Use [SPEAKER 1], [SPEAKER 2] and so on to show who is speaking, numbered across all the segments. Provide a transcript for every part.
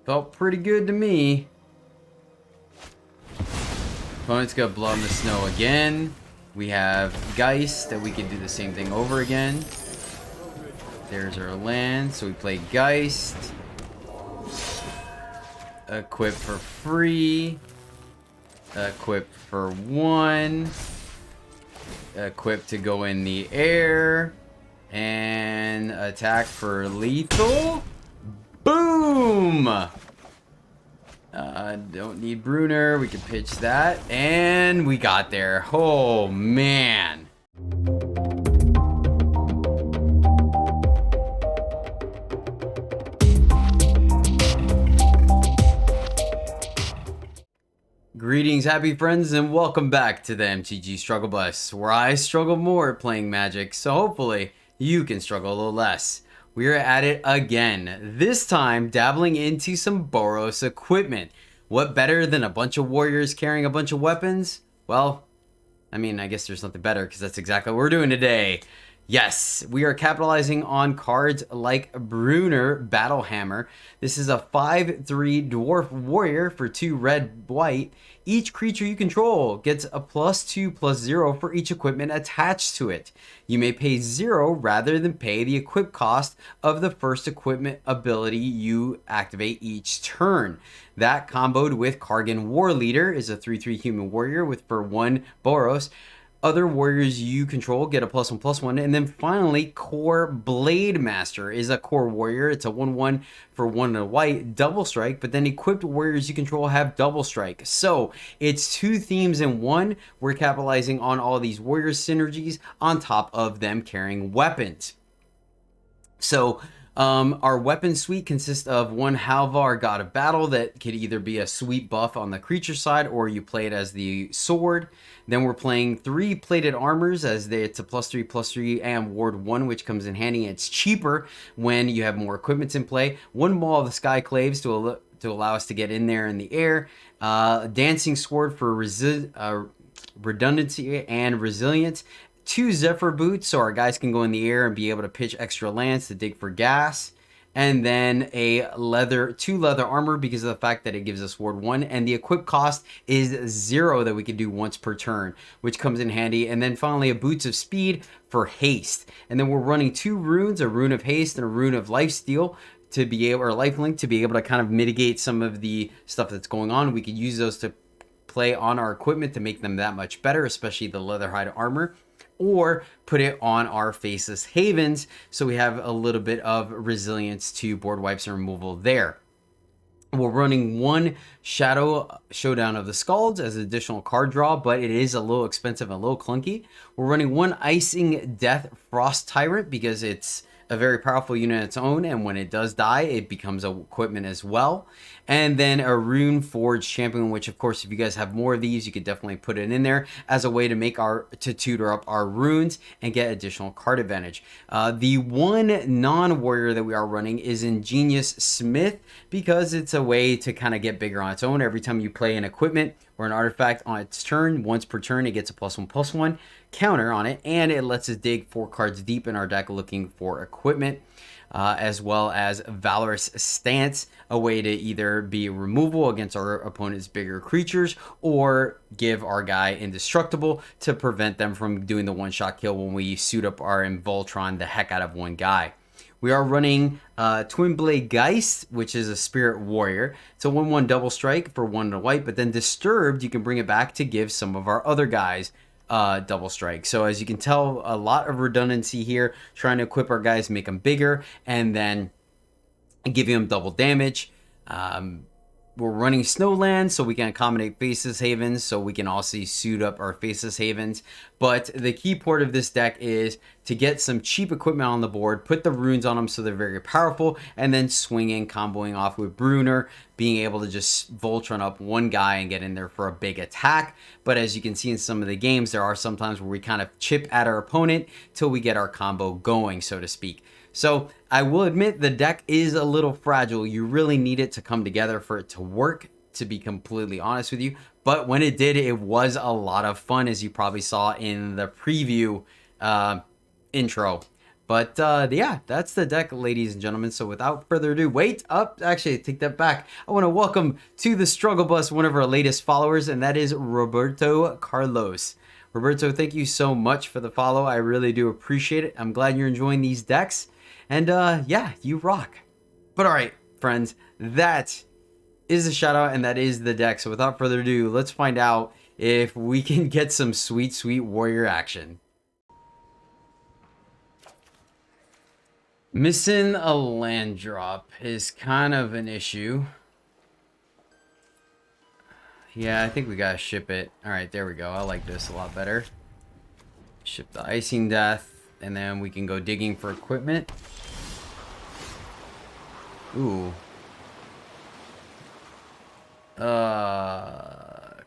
[SPEAKER 1] Felt pretty good to me. Opponent's gonna blow in the snow again. We have Geist that we can do the same thing over again. There's our land, so we play Geist. Equip for free. Equip for 1. Equip to go in the air. And attack for lethal. Boom! Don't need Bruner. We can pitch that. And we got there. Oh, man. Greetings, happy friends, and welcome back to the MTG Struggle Bus, where I struggle more playing Magic, so hopefully you can struggle a little less. We are at it again, this time dabbling into some Boros equipment. What better than a bunch of warriors carrying a bunch of weapons? Well, I mean, I guess there's nothing better because that's exactly what we're doing today. Yes, we are capitalizing on cards like Bruner Battlehammer. This is a 5/3 dwarf warrior for 2 red-white. Each creature you control gets a +2/+0 for each equipment attached to it. You may pay 0 rather than pay the equip cost of the first equipment ability you activate each turn. That comboed with Kargan War Leader is a 3/3 human warrior with for 1 Boros. Other warriors you control get a +1/+1. And then finally, Core Blade Master is a core warrior. It's a 1/1 for 1 and a white, double strike. But then equipped warriors you control have double strike. So it's 2 themes in one. We're capitalizing on all these warrior synergies on top of them carrying weapons. So our weapon suite consists of 1 Halvar, God of Battle, that could either be a sweet buff on the creature side or you play it as the sword. Then we're playing 3 plated armors as it's a +3/+3 and ward 1, which comes in handy. It's cheaper when you have more equipments in play. 1 Maul of the Sky Claves to allow us to get in there in the air. Dancing Sword for redundancy and resilience. 2 Zephyr Boots, so our guys can go in the air and be able to pitch extra lands to dig for gas. And then 2 leather armor because of the fact that it gives us ward 1. And the equip cost is 0 that we can do once per turn, which comes in handy. And then finally a Boots of Speed for haste. And then we're running 2 runes, a rune of haste and a rune of lifesteal to be able, or lifelink, to be able to kind of mitigate some of the stuff that's going on. We could use those to play on our equipment to make them that much better, especially the leatherhide armor, or put it on our Faceless Havens so we have a little bit of resilience to board wipes and removal there. We're running 1 Shadow Showdown of the Skalds as an additional card draw, but it is a little expensive and a little clunky. We're running 1 Icing Death Frost Tyrant because it's a very powerful unit on its own, and when it does die, it becomes a equipment as well. And then a Rune Forge Champion, which of course, if you guys have more of these, you could definitely put it in there as a way to tutor up our runes and get additional card advantage. The 1 non-warrior that we are running is Ingenious Smith because it's a way to kind of get bigger on its own. Every time you play an equipment or an artifact on its turn, once per turn, it gets a +1/+1 counter on it, and it lets us dig 4 cards deep in our deck looking for equipment, as well as Valorous Stance, a way to either be removal against our opponent's bigger creatures or give our guy indestructible to prevent them from doing the one-shot kill when we suit up our and Voltron the heck out of one guy. We are running Twin Blade Geist, which is a Spirit Warrior. It's a 1/1 double strike for 1 and a white, but then Disturbed, you can bring it back to give some of our other guys double strike. So as you can tell, a lot of redundancy here, trying to equip our guys, make them bigger, and then giving them double damage. We're running Snowland so we can accommodate Faceless Havens, so we can also suit up our Faceless Havens. But the key part of this deck is to get some cheap equipment on the board, put the runes on them so they're very powerful, and then swing in, comboing off with Bruner, being able to just Voltron up one guy and get in there for a big attack. But as you can see in some of the games, there are some times where we kind of chip at our opponent till we get our combo going, so to speak. So I will admit the deck is a little fragile. You really need it to come together for it to work, to be completely honest with you. But when it did, it was a lot of fun, as you probably saw in the preview intro. But yeah, that's the deck, ladies and gentlemen. So without further ado, wait up. Actually, take that back. I want to welcome to the Struggle Bus one of our latest followers, and that is Roberto Carlos. Roberto, thank you so much for the follow. I really do appreciate it. I'm glad you're enjoying these decks. And yeah, you rock. But all right, friends, that is the shout out and that is the deck. So without further ado, let's find out if we can get some sweet, sweet warrior action. Missing a land drop is kind of an issue. Yeah, I think we gotta ship it. Alright, there we go. I like this a lot better. Ship the Icing Death, and then we can go digging for equipment. Ooh.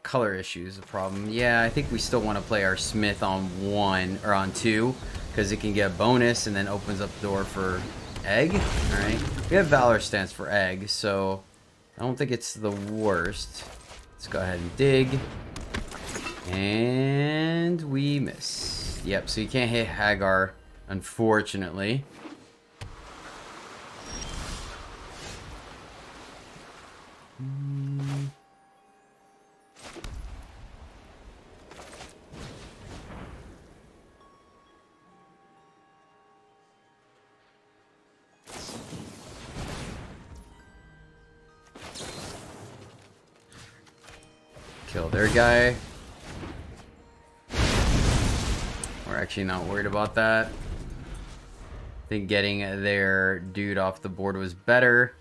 [SPEAKER 1] Color issue is a problem. Yeah, I think we still want to play our Smith on 1 or on 2. Because it can get a bonus and then opens up the door for egg. Alright. We have Valor Stance for egg, so I don't think it's the worst. Let's go ahead and dig. And we miss. Yep, so you can't hit Hagar, unfortunately. Kill their guy. We're actually not worried about that. I think getting their dude off the board was better.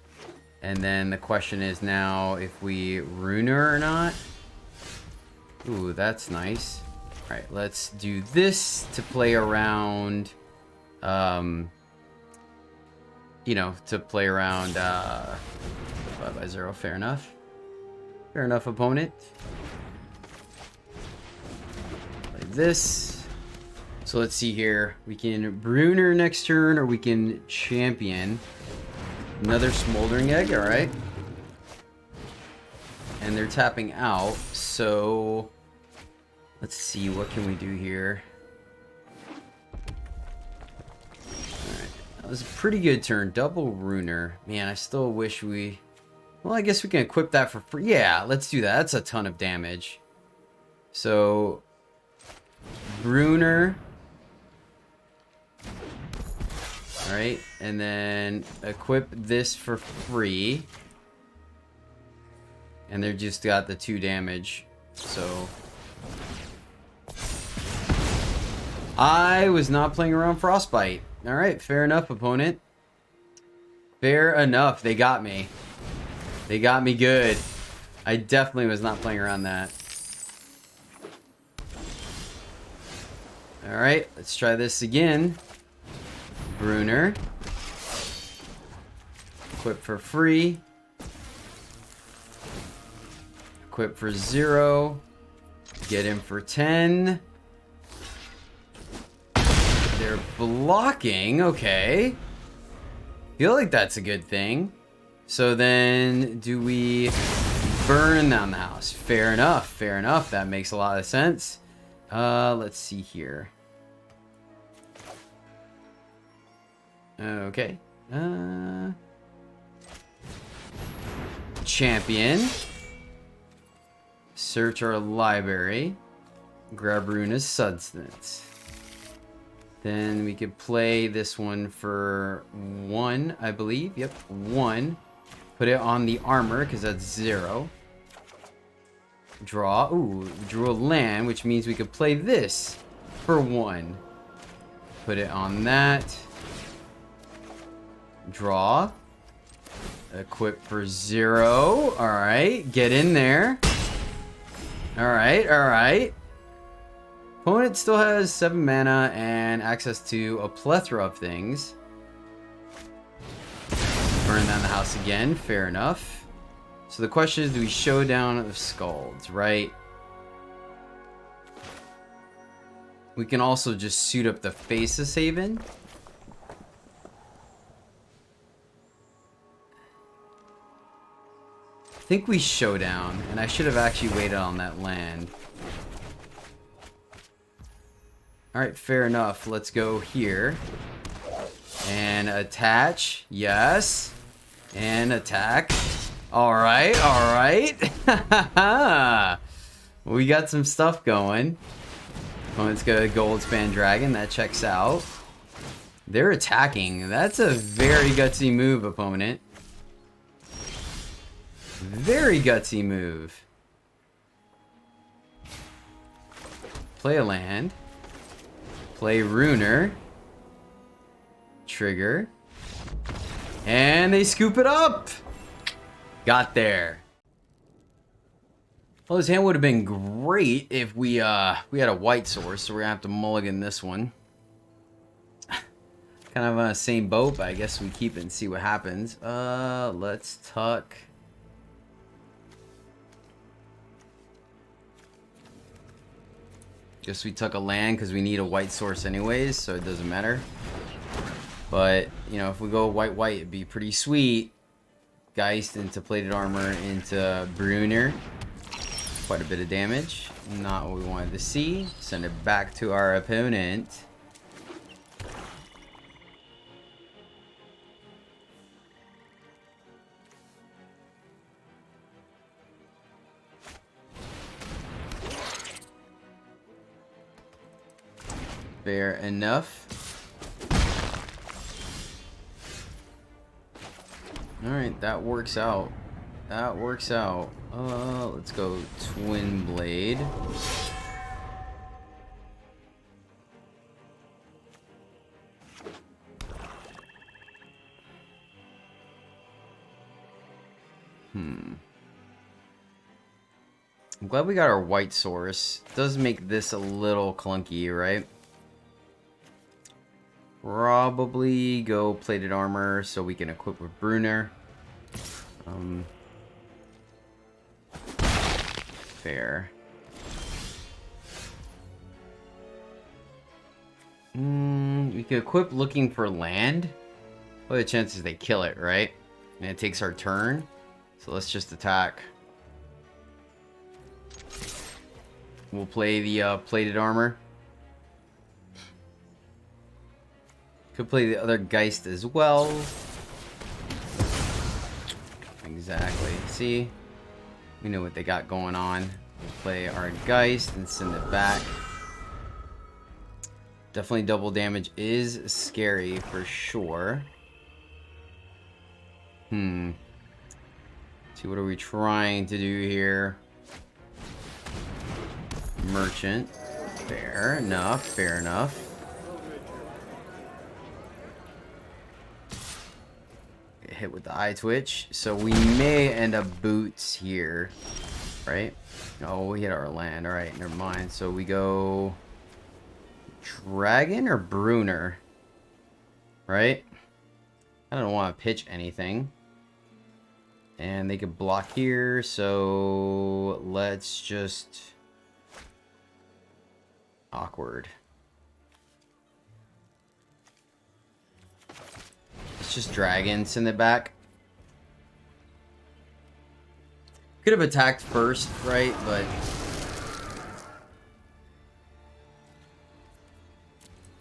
[SPEAKER 1] And then the question is now if we rune her or not. Ooh, that's nice. Alright, let's do this to play around. You know, to play around 5/0. Fair enough. Fair enough, opponent. Like this. So let's see here. We can Bruner next turn, or we can champion. Another Smoldering Egg, alright. And they're tapping out, so let's see, what can we do here? Alright, that was a pretty good turn. Double Runer. Man, I still wish we... Well, I guess we can equip that for free. Yeah, let's do that. That's a ton of damage. So, Bruner. Alright, and then equip this for free. And they're just got the 2 damage. So, I was not playing around Frostbite. Alright, fair enough, opponent. Fair enough, they got me. They got me good. I definitely was not playing around that. Alright, let's try this again. Bruner. Equip for free. Equip for 0. Get him for 10. They're blocking. Okay. Feel like that's a good thing. So then, do we burn down the house? Fair enough, fair enough. That makes a lot of sense. Let's see here. Okay. Champion. Search our library. Grab Runa's Substance. Then we could play this one for 1, I believe. Yep, 1. Put it on the armor, because that's 0. Draw. Ooh, drew a land, which means we could play this for 1. Put it on that. Draw. Equip for 0. Alright, get in there. Alright, alright. Opponent still has 7 mana and access to a plethora of things. Burn down the house again, fair enough. So the question is, do we Showdown of Skalds, right? We can also just suit up the Faceless Haven. I think we Showdown, and I should have actually waited on that land. Alright, fair enough. Let's go here. And attach. Yes. And attack. Alright, alright. We got some stuff going. Let's go to Gold Span Dragon. That checks out. They're attacking. That's a very gutsy move, opponent. Very gutsy move. Play a land. Play Runer. Trigger. And they scoop it up! Got there. Well, this hand would have been great if we had a white source, so we're gonna have to mulligan this one. Kind of on the same boat, but I guess we keep it and see what happens. Let's tuck. Guess we took a land because we need a white source anyways, so it doesn't matter. But, you know, if we go white-white, it'd be pretty sweet. Geist into Plated Armor into Bruner. Quite a bit of damage. Not what we wanted to see. Send it back to our opponent. Fair enough. Alright, that works out. That works out. Let's go Twin Blade. I'm glad we got our white source. Does make this a little clunky, right? Probably go Plated Armor so we can equip with Bruner. Fair. We could equip looking for land. What are the chances they kill it, right? And it takes our turn. So let's just attack. We'll play the Plated Armor. Could play the other Geist as well. Exactly. See? We know what they got going on. We'll play our Geist and send it back. Definitely double damage is scary for sure. See, what are we trying to do here? Merchant. Fair enough, fair enough. Get hit with the eye twitch. So we may end up boots here. Right? Oh, we hit our land. Alright, never mind. So we go Dragon or Bruner? Right? I don't want to pitch anything. And they could block here, so let's just... Awkward. Let's just Dragon, send it back. Could have attacked first, right? But...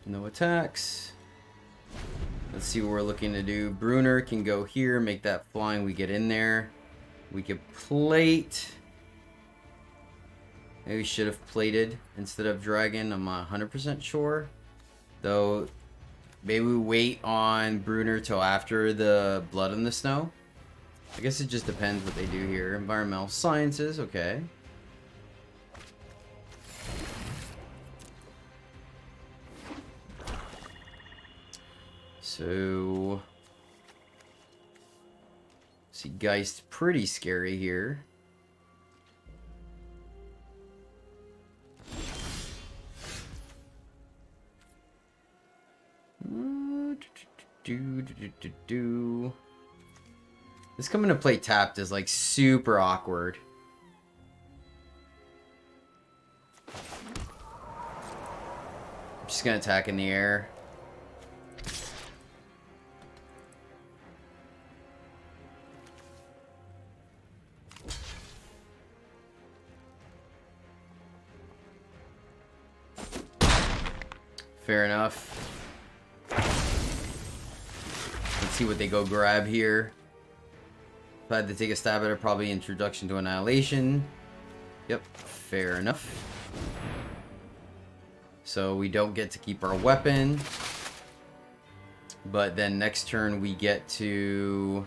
[SPEAKER 1] no attacks. Let's see what we're looking to do. Bruner can go here, make that flying. We get in there. We could plate. Maybe we should have plated instead of Dragon. I'm not 100% sure. Though, maybe we wait on Bruner till after the Blood in the Snow. I guess it just depends what they do here. Environmental Sciences, okay. So, see, Geist pretty scary here. This coming to play tapped is like super awkward. I'm just gonna attack in the air. Fair enough. see what they go grab here. If I had to take a stab at it, probably Introduction to Annihilation. Yep, fair enough. So we don't get to keep our weapon. But then next turn we get to...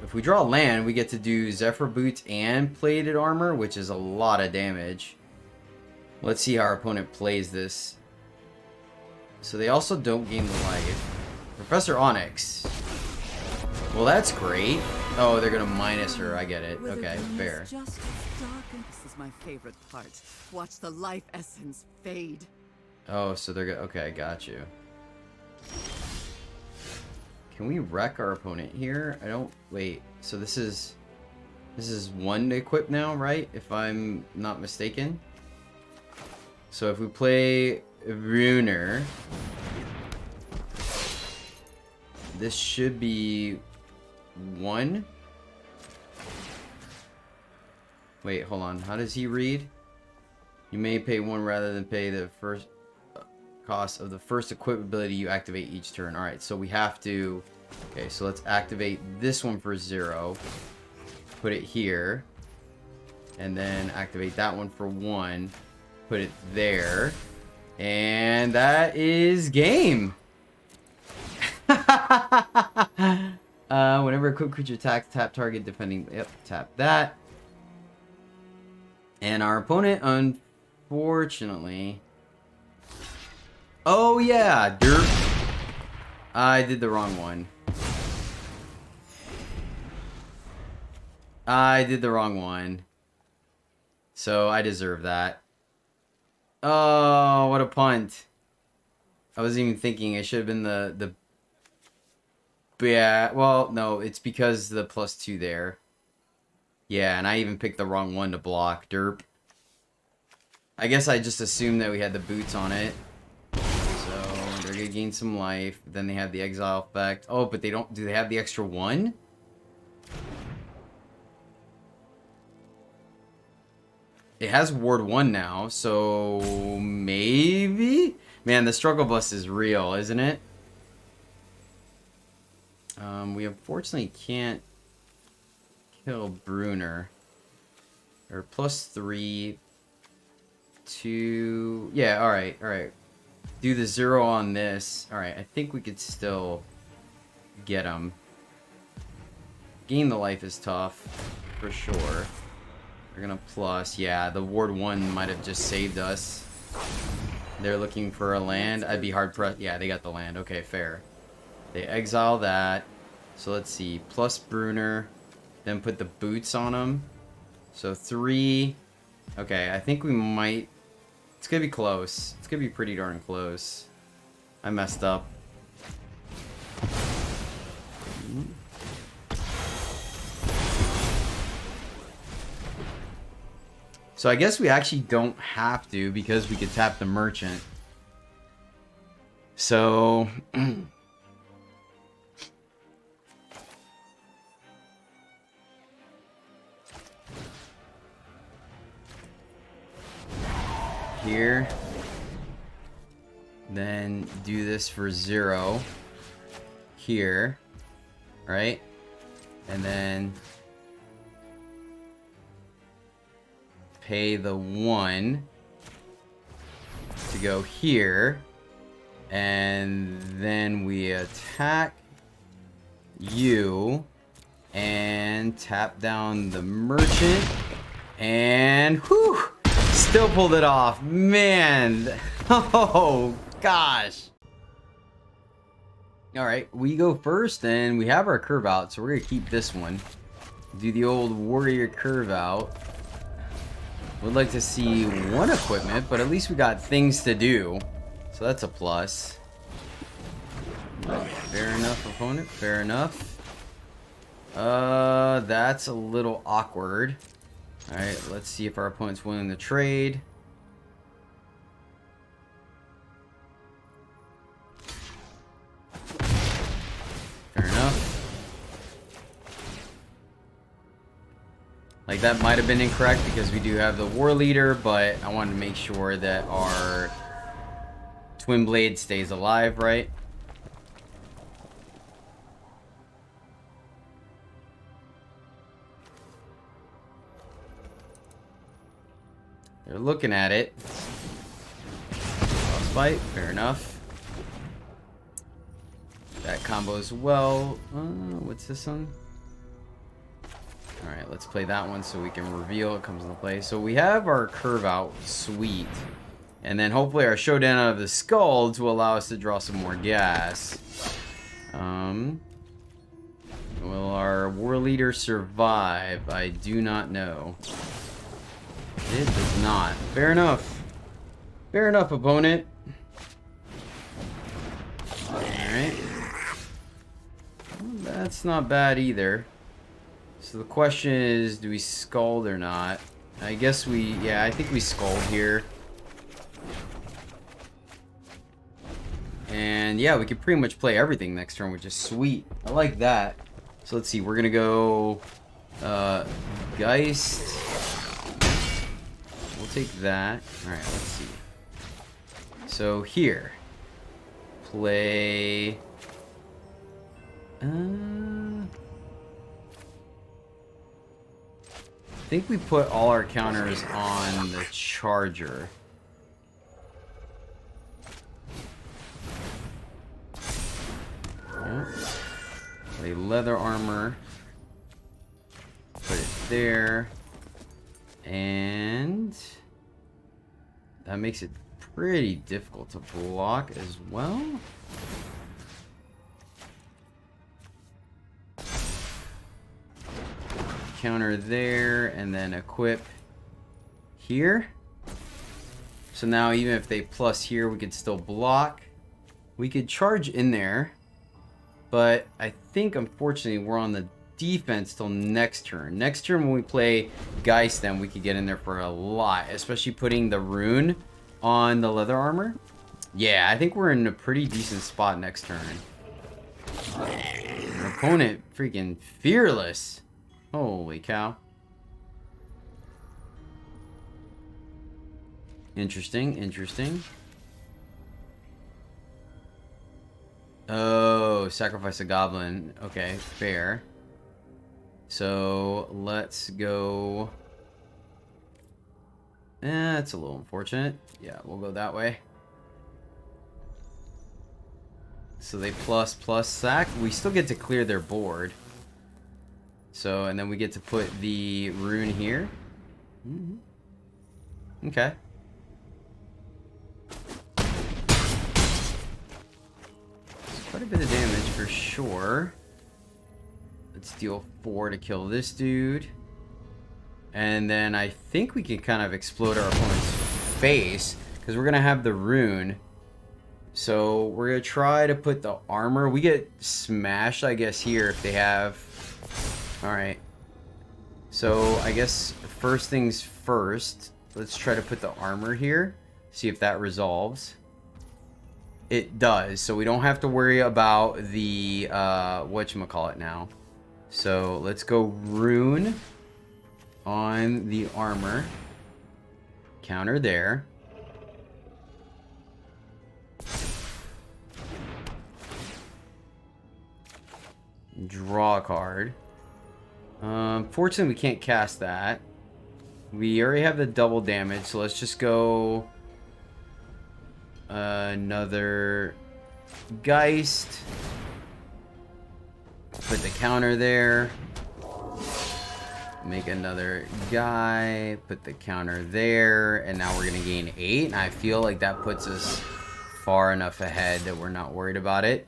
[SPEAKER 1] if we draw land, we get to do Zephyr Boots and Plated Armor, which is a lot of damage. Let's see how our opponent plays this. So they also don't gain the life. Professor Onyx. Well, that's great. Oh, they're gonna minus her. I get it. Okay, fair.
[SPEAKER 2] Just as dark, and this is my favorite part. Watch the life essence fade.
[SPEAKER 1] Oh, so they're gonna... Okay, got you. Can we wreck our opponent here? I don't... Wait, so this is one to equip now, right? If I'm not mistaken. So if we play Runer, this should be one. Wait, hold on. How does he read? You may pay one rather than pay the first cost of the first equip ability you activate each turn. Alright, so we have to... Okay, so let's activate this one for 0. Put it here. And then activate that one for 1. Put it there. And that is game! Whenever a equipped creature attacks, tap target defending... Yep, tap that. And our opponent, unfortunately... Oh yeah, derp. I did the wrong one. I did the wrong one. So I deserve that. Oh, what a punt. I wasn't even thinking it should have been the... Yeah, well, no, it's because the +2 there. Yeah, and I even picked the wrong one to block. Derp. I guess I just assumed that we had the boots on it. So, they're gonna gain some life. Then they have the exile effect. Oh, but they don't... Do they have the extra 1? It has Ward 1 now, so... Maybe? Man, the struggle bus is real, isn't it? We unfortunately can't kill Bruner. Or +3 to... Yeah, alright, alright. Do the 0 on this. Alright, I think we could still get him. Gain the life is tough, for sure. We're gonna plus... Yeah, the Ward 1 might have just saved us. They're looking for a land. I'd be hard pressed. Yeah, they got the land. Okay, fair. They exile that. So let's see. Plus Bruner. Then put the boots on them. So 3. Okay, I think we might... It's gonna be close. It's gonna be pretty darn close. I messed up. So I guess we actually don't have to because we could tap the merchant. So... here. Then do this for 0. Here. Right? And then... pay the 1 to go here, and then we attack you and tap down the merchant, and whew, still pulled it off, man. Oh gosh. All right, we go first, and we have our curve out, so we're gonna keep this one. Do the old warrior curve out. Would like to see one equipment, but at least we got things to do. So that's a plus. Fair enough, opponent. Fair enough. That's a little awkward. Alright, let's see if our opponent's willing to trade. Fair enough. Like, that might have been incorrect because we do have the war leader, but I wanted to make sure that our twin blade stays alive, right? They're looking at it. Frostbite, fair enough. That combo as well. What's this one? Alright, let's play that one so we can reveal it comes into play. So we have our curve out, sweet. And then hopefully our showdown out of the Scalds will allow us to draw some more gas. Will our war leader survive? I do not know. It does not. Fair enough. Fair enough, opponent. Alright. Well, that's not bad either. So the question is, do we Scald or not? I guess we, yeah, I think we Scald here. And yeah, we could pretty much play everything next turn, which is sweet. I like that. So let's see, we're gonna go Geist. We'll take that. Alright, let's see. So here. Play I think we put all our counters on the Charger. Yep. Play leather armor. Put it there. And that makes it pretty difficult to block as well. Counter there, and then equip here. So now even if they plus here, we could still block. We could charge in there, but I think unfortunately we're on the defense till next turn. Next turn when we play Geist, then we could get in there for a lot, especially putting the rune on the leather armor. Yeah, I think we're in a pretty decent spot next turn. Our opponent freaking fearless. Holy cow. Interesting, interesting. Oh, sacrifice a goblin. Okay, fair. So let's go. That's a little unfortunate. Yeah, we'll go that way. So they plus sack. We still get to clear their board. So, and then we get to put the rune here. Okay. It's quite a bit of damage for sure. Let's deal 4 to kill this dude. And then I think we can kind of explode our opponent's face, because we're going to have the rune. So we're going to try to put the armor. We get smashed, I guess, here if they have... Alright. So I guess first things first. Let's try to put the armor here. See if that resolves. It does. So we don't have to worry about the... whatchamacallit now. So let's go rune on the armor. Counter there. Draw a card. Fortunately, we can't cast that. We already have the double damage, so let's just go another Geist. Put the counter there. Make another guy. Put the counter there. And now we're going to gain 8. And I feel like that puts us far enough ahead that we're not worried about it.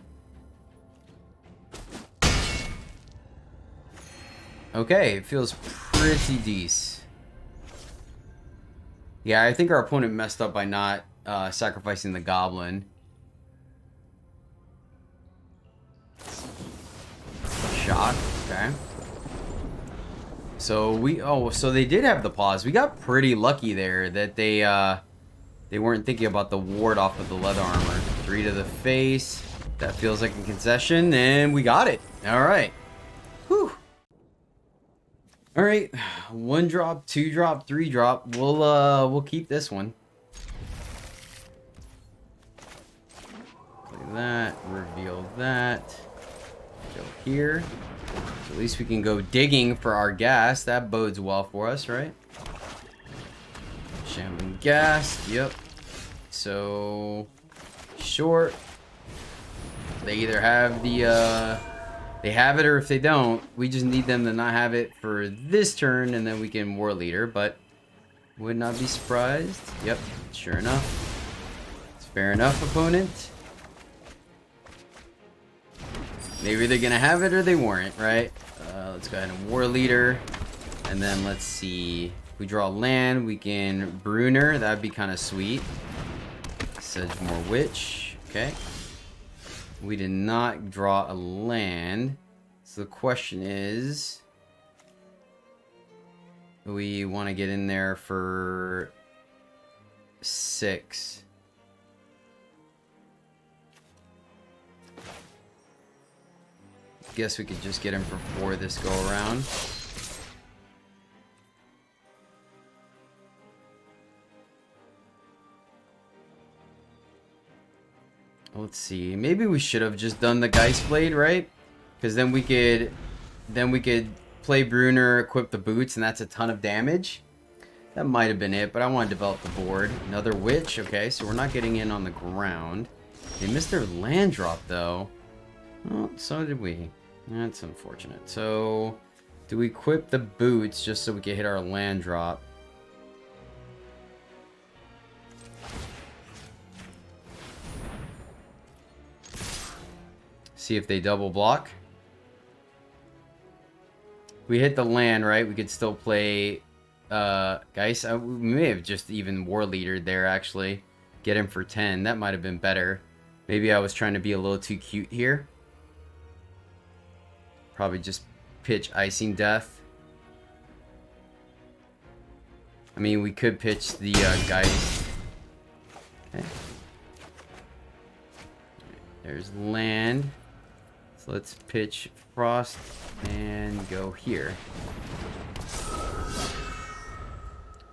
[SPEAKER 1] Okay, it feels pretty decent. Yeah, I think our opponent messed up by not sacrificing the goblin. Shock, okay. So so they did have the pause. We got pretty lucky there that they weren't thinking about the ward off of the leather armor. 3 to the face. That feels like a concession, and we got it. All right. Whew. All right, 1 drop, 2 drop, 3 drop. We'll keep this one. Look at that. Reveal that. Go here. So at least we can go digging for our gas. That bodes well for us, right? Shambling gas. Yep. So short. They either have the they have it, or if they don't, we just need them to not have it for this turn, and then we can war leader. But would not be surprised. Yep, sure enough. It's fair enough, opponent. They were either gonna have it or they weren't, right? Let's go ahead and war leader, and then let's see. If we draw land, we can Bruner. That'd be kind of sweet. Sedgemoor Witch. Okay. We did not draw a land. So the question is, we want to get in there for 6. Guess we could just get him for 4 this go around. Let's see. Maybe we should have just done the Geist Blade, right? Because then we could play Bruner, equip the boots, and that's a ton of damage. That might have been it, but I want to develop the board. Another Witch. Okay, so we're not getting in on the ground. They missed their land drop, though. Well, so did we. That's unfortunate. So, do we equip the boots just so we can hit our land drop? See if they double block. We hit the land, right? We could still play Geist. We may have just even war leader there, actually. Get him for 10. That might have been better. Maybe I was trying to be a little too cute here. Probably just pitch Icing Death. I mean, we could pitch the Geist. Okay. There's land. So let's pitch Frost and go here.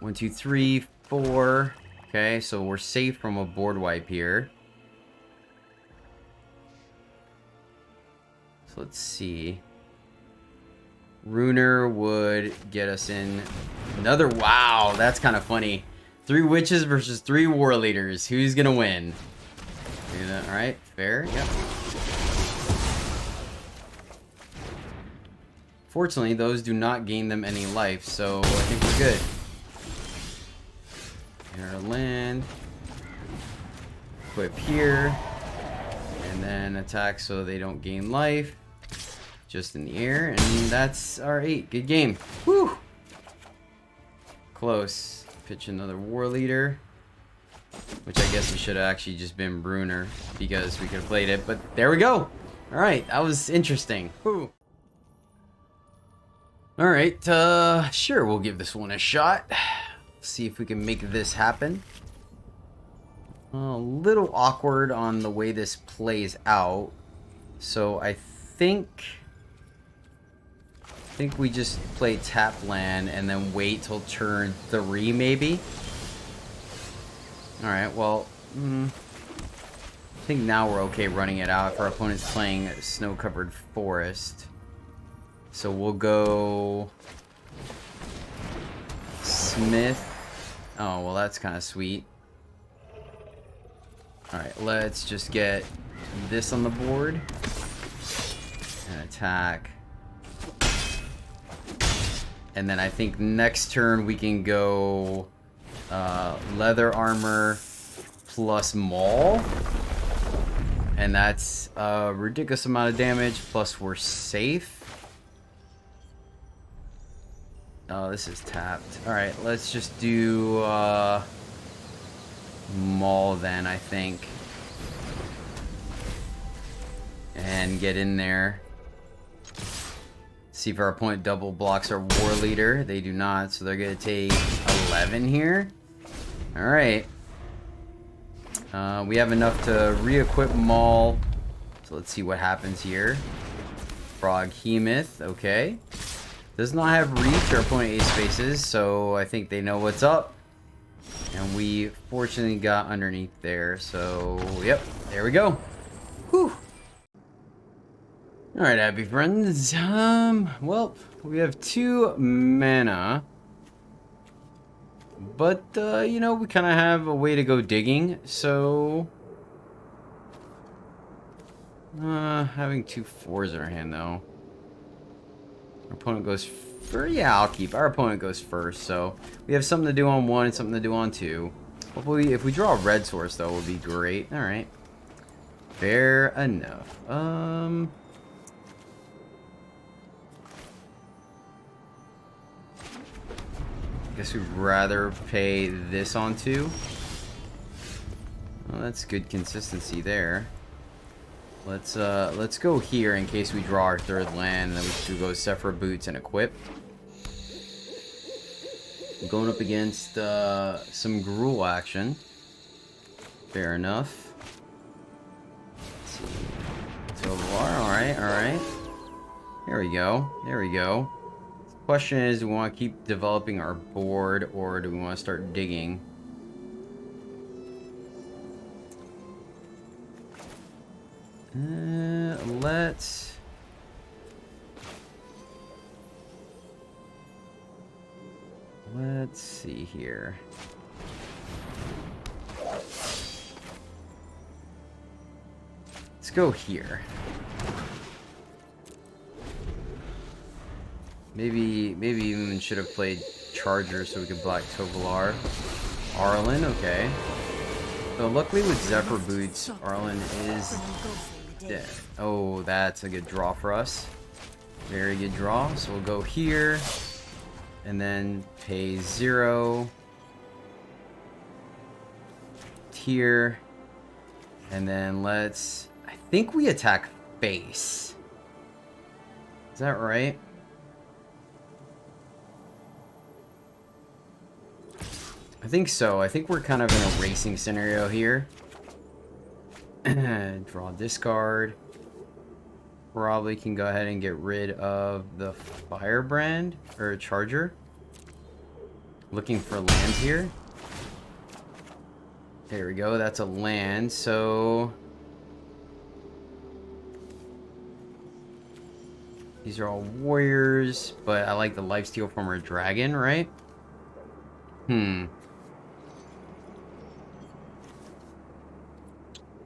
[SPEAKER 1] 1, 2, 3, 4. Okay, so we're safe from a board wipe here. So let's see. Runer would get us in another. Wow, that's kind of funny. 3 witches versus 3 war leaders. Who's gonna win? All right, fair. Yep. Fortunately, those do not gain them any life, so I think we're good. Here, land. Equip here. And then attack so they don't gain life. Just in the air. And that's our 8. Good game. Woo! Close. Pitch another war leader. Which I guess it should have actually just been Bruner, because we could have played it. But there we go. Alright, that was interesting. Woo! Alright, sure, we'll give this one a shot. See if we can make this happen. A little awkward on the way this plays out. So I think we just play tap land and then wait till turn 3 maybe. Alright, well, I think now we're okay running it out if our opponent's playing snow-covered forest. So we'll go Smith. Oh, well, that's kind of sweet. Alright, let's just get this on the board. And attack. And then I think next turn we can go leather armor plus maul. And that's a ridiculous amount of damage, plus we're safe. Oh, this is tapped. Alright, let's just do maul then, I think. And get in there. See if our opponent double blocks our war leader. They do not, so they're going to take 11 here. Alright. We have enough to re-equip maul. So let's see what happens here. Frog Hemoth, okay. Does not have reach. Our opponent ace spaces, so I think they know what's up. And we fortunately got underneath there, so yep, there we go. Whew. Alright, happy friends. Well, we have 2 mana. But, you know, we kind of have a way to go digging, so... having 2 4s in our hand, though. Our opponent goes first. Yeah, I'll keep. Our opponent goes first, so we have something to do on 1 and something to do on 2. Hopefully, if we draw a red source, though, it would be great. Alright. Fair enough. Guess we'd rather pay this on 2. Well, that's good consistency there. Let's go here in case we draw our 3rd land, and then we should go Zephyr Boots and equip. Going up against some Gruul action. Fair enough. Let's see. Alright, alright. There we go. There we go. The question is, do we want to keep developing our board, or do we want to start digging? Let's see here. Let's go here. Maybe even should have played Charger so we could block Tovolar. Arlen, okay. So luckily with Zephyr Boots, Arlen is dead. Oh, that's a good draw for us. Very good draw. So we'll go here. And then pay 0. Here. And then let's... I think we attack base. Is that right? I think so. I think we're kind of in a racing scenario here. Draw discard. Probably can go ahead and get rid of the Firebrand or Charger. Looking for lands here. There we go. That's a land. So these are all warriors, but I like the lifesteal from our dragon, right?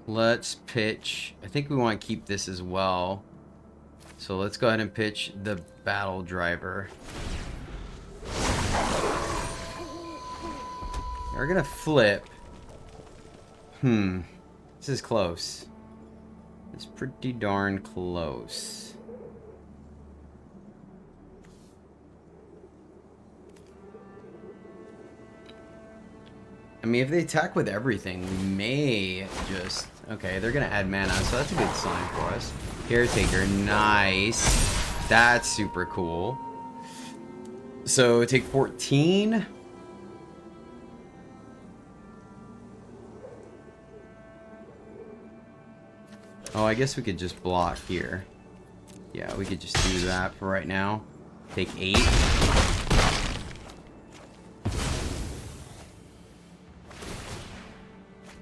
[SPEAKER 1] Let's pitch. I think we want to keep this as well. So let's go ahead and pitch the Battle Driver. We're gonna flip. This is close. It's pretty darn close. I mean, if they attack with everything, we may just... Okay, they're gonna add mana, so that's a good sign for us. Caretaker, nice. That's super cool. So, take 14. Oh, I guess we could just block here. Yeah, we could just do that for right now. Take 8.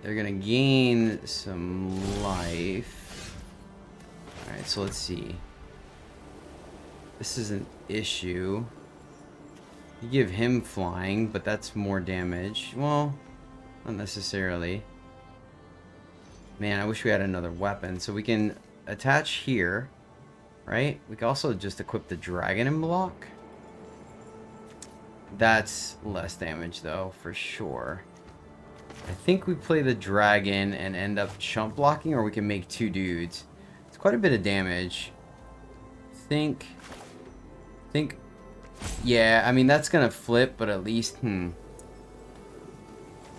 [SPEAKER 1] They're gonna gain some life. Alright, so let's see. This is an issue. You give him flying, but that's more damage. Well, not necessarily. Man, I wish we had another weapon. So we can attach here, right? We can also just equip the dragon and block. That's less damage though, for sure. I think we play the dragon and end up chump blocking, or we can make 2 dudes. It's quite a bit of damage. Think. Yeah, I mean that's gonna flip, but at least I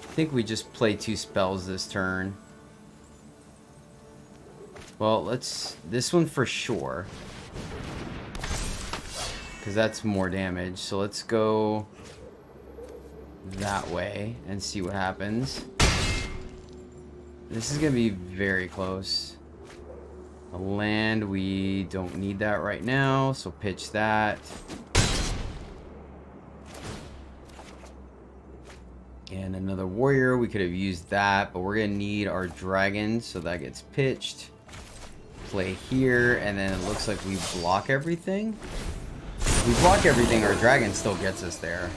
[SPEAKER 1] think we just play 2 spells this turn. Well, this one for sure, because that's more damage. So let's go that way and see what happens. This is gonna be very close. A land, we don't need that right now, so pitch that. And another warrior, we could have used that, but we're gonna need our dragon, so that gets pitched. Play here, and then it looks like we block everything. If we block everything, our dragon still gets us there.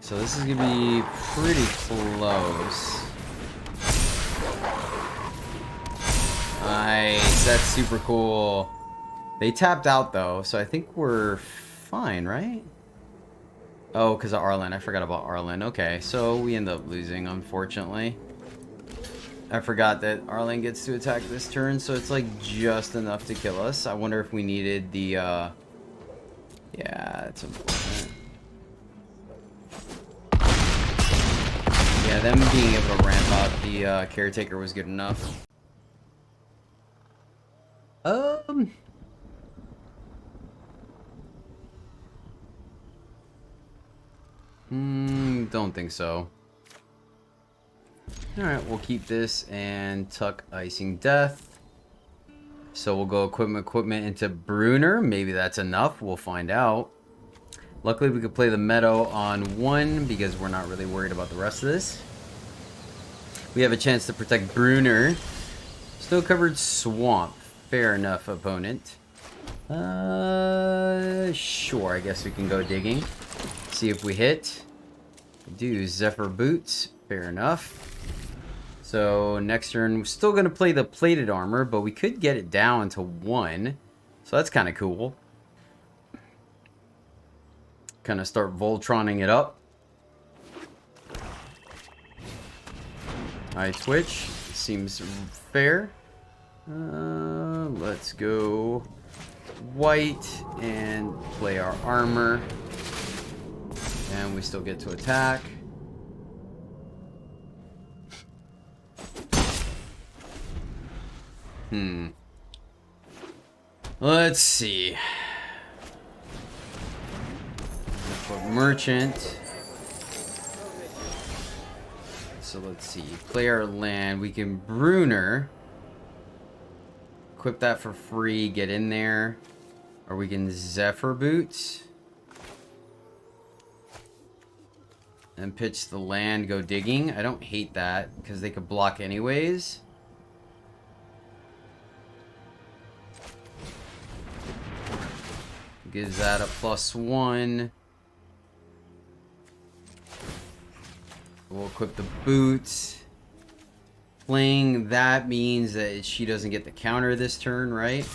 [SPEAKER 1] So this is gonna be pretty close. Nice, that's super cool. They tapped out though, so I think we're fine, right? Oh, because of Arlen. I forgot about Arlen. Okay, so we end up losing, unfortunately. I forgot that Arlen gets to attack this turn, so it's like just enough to kill us. I wonder if we needed the, yeah, it's unfortunate. Yeah, them being able to ramp up the caretaker was good enough. Don't think so. Alright, we'll keep this and tuck Icing Death. So we'll go equipment into Bruner. Maybe that's enough. We'll find out. Luckily, we could play the Meadow on 1 because we're not really worried about the rest of this. We have a chance to protect Bruner. Snow-covered Swamp. Fair enough, opponent. Sure, I guess we can go digging. See if we hit. We do Zephyr Boots. Fair enough. So next turn, we're still going to play the plated armor, but we could get it down to 1. So that's kind of cool. Kind of start Voltroning it up. Alright, Twitch. Seems fair. Let's go white and play our armor. And we still get to attack. Let's see. Merchant. So let's see. Play our land. We can Bruner. Equip that for free. Get in there. Or we can Zephyr Boots. And pitch the land. Go digging. I don't hate that. Because they could block anyways. Gives that a +1. We'll equip the boots. Playing that means that she doesn't get the counter this turn, right? I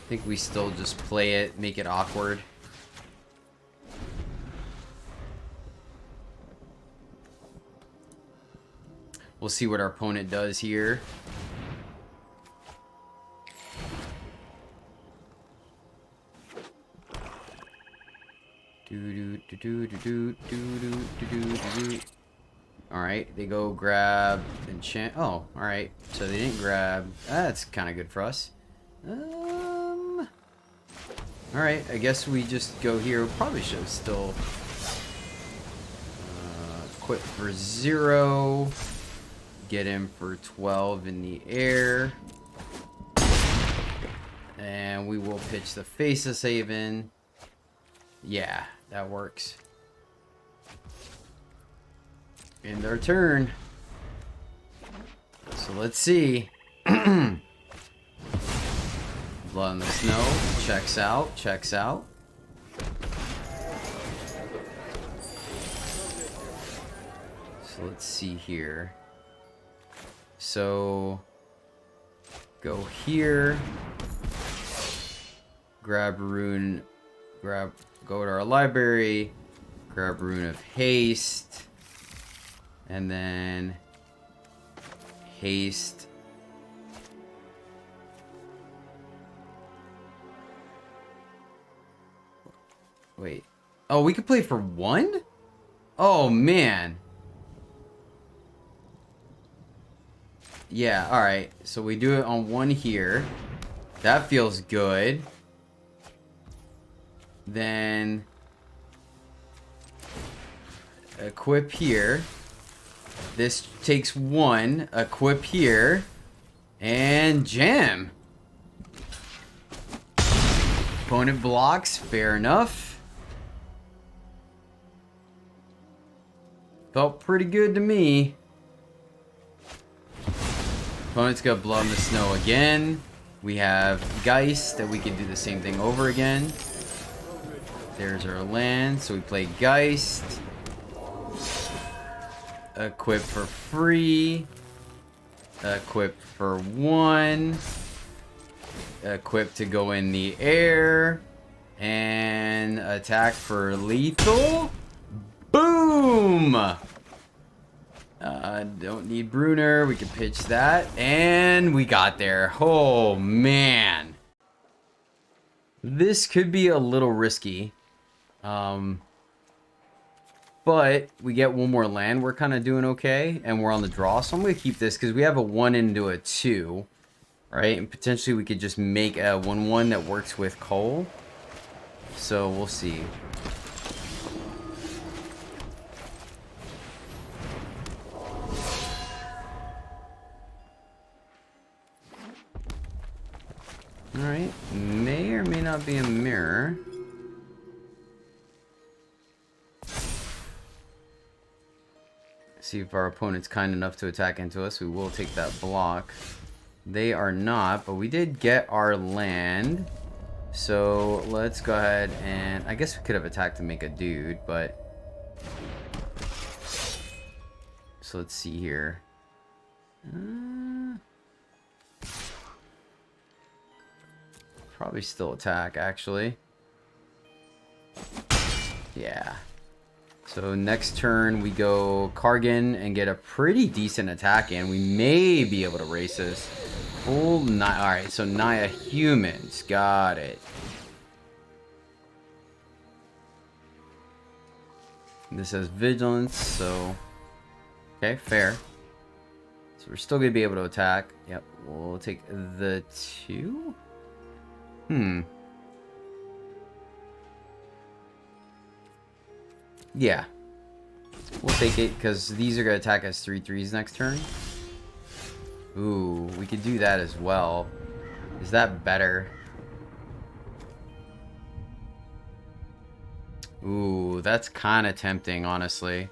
[SPEAKER 1] think we still just play it, make it awkward. We'll see what our opponent does here. Alright, they go grab enchant. Oh, alright. So they didn't grab. That's kind of good for us. Alright, I guess we just go here. We probably should have still quit for 0. Get him for 12 in the air. And we will pitch the Faceless Haven. Yeah, that works. End our turn. So let's see. Blood in the Snow. Checks out. Checks out. So let's see here. So go here. Grab Rune. Go to our library. Grab Rune of Haste. And then haste. Wait. Oh, we could play for 1? Oh, man. Yeah, alright. So we do it on 1 here. That feels good. Then equip here. This takes 1. Equip here. And jam. Opponent blocks. Fair enough. Felt pretty good to me. Opponent's gonna blow in the snow again. We have Geist that we can do the same thing over again. There's our land, so we play Geist. Equip for free. Equip for 1. Equip to go in the air. And attack for lethal. Boom! Don't need Bruner. We can pitch that. And we got there. Oh, man. This could be a little risky. But we get one more land. We're kind of doing okay. And we're on the draw. So I'm going to keep this because we have a 1 into a 2. Right? And potentially we could just make a 1-1 that works with Cole. So we'll see. Alright. May or may not be a mirror. See if our opponent's kind enough to attack into us. We will take that block. They are not, but we did get our land. So let's go ahead and... I guess we could have attacked to make a dude, but... So let's see here. Probably still attack, actually. Yeah. So next turn we go Kargan and get a pretty decent attack in. We may be able to race this. Full Naya. Alright, so Naya humans. Got it. This has vigilance, so... Okay, fair. So we're still going to be able to attack. Yep, we'll take the 2? Yeah. We'll take it, because these are going to attack us 3/3s next turn. Ooh, we could do that as well. Is that better? Ooh, that's kind of tempting, honestly.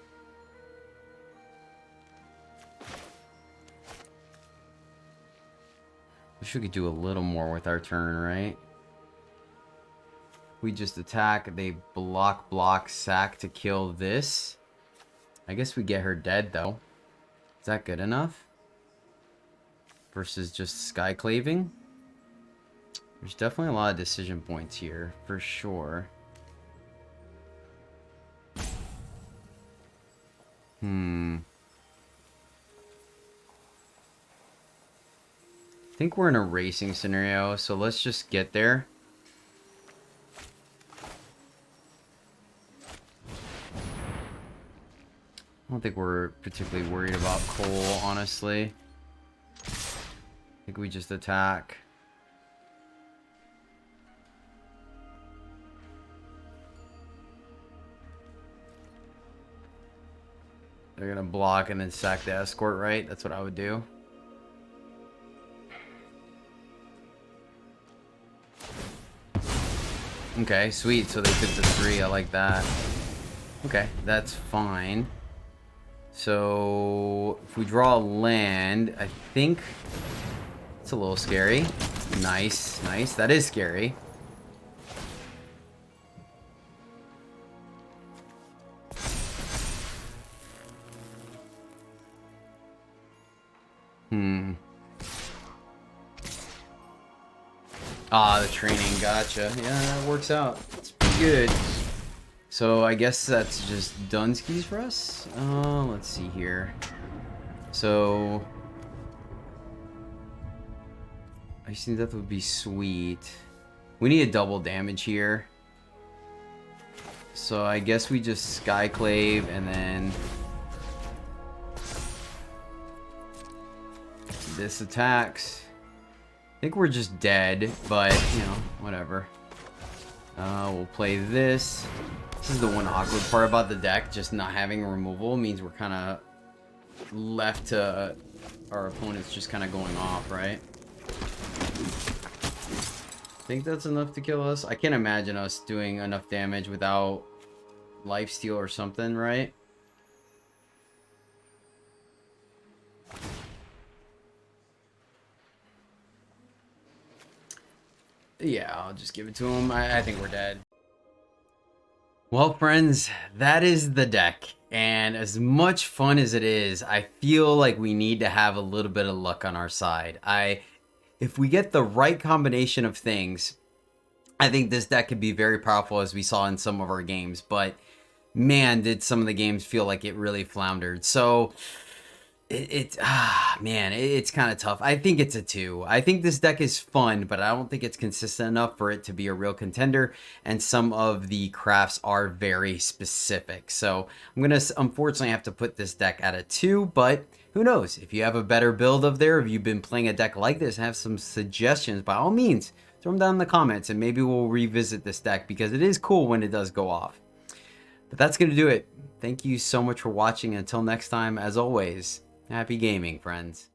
[SPEAKER 1] Wish we could do a little more with our turn, right? We just attack, they block, sack to kill this. I guess we get her dead, though. Is that good enough? Versus just skyclaving? There's definitely a lot of decision points here, for sure. I think we're in a racing scenario, so let's just get there. I don't think we're particularly worried about Cole, honestly. I think we just attack. They're gonna block and then sack the escort, right? That's what I would do. Okay, sweet. So they took the 3. I like that. Okay, that's fine. So if we draw land, I think it's a little scary. Nice, nice. That is scary. Ah, the training, gotcha. Yeah, that works out. It's pretty good. So I guess that's just Dunskies for us. Let's see here. So I just think that would be sweet. We need a double damage here. So I guess we just Skyclave and then this attacks. I think we're just dead, but you know, whatever. We'll play this. This is the one awkward part about the deck, just not having removal means we're kind of left to our opponents just kind of going off, right? I think that's enough to kill us. I can't imagine us doing enough damage without lifesteal or something, right? Yeah, I'll just give it to him. I think we're dead. Well, friends, that is the deck. And as much fun as it is, I feel like we need to have a little bit of luck on our side. If we get the right combination of things, I think this deck could be very powerful, as we saw in some of our games. But man, did some of the games feel like it really floundered. So man, it's kind of tough. I think it's a 2. I think this deck is fun, but I don't think it's consistent enough for it to be a real contender, and some of the crafts are very specific. So I'm gonna unfortunately have to put this deck at a 2, but who knows? If you have a better build of there, if you've been playing a deck like this and have some suggestions, by all means throw them down in the comments, and maybe we'll revisit this deck, because it is cool when it does go off. But that's gonna do it. Thank you so much for watching. Until next time, as always, happy gaming, friends.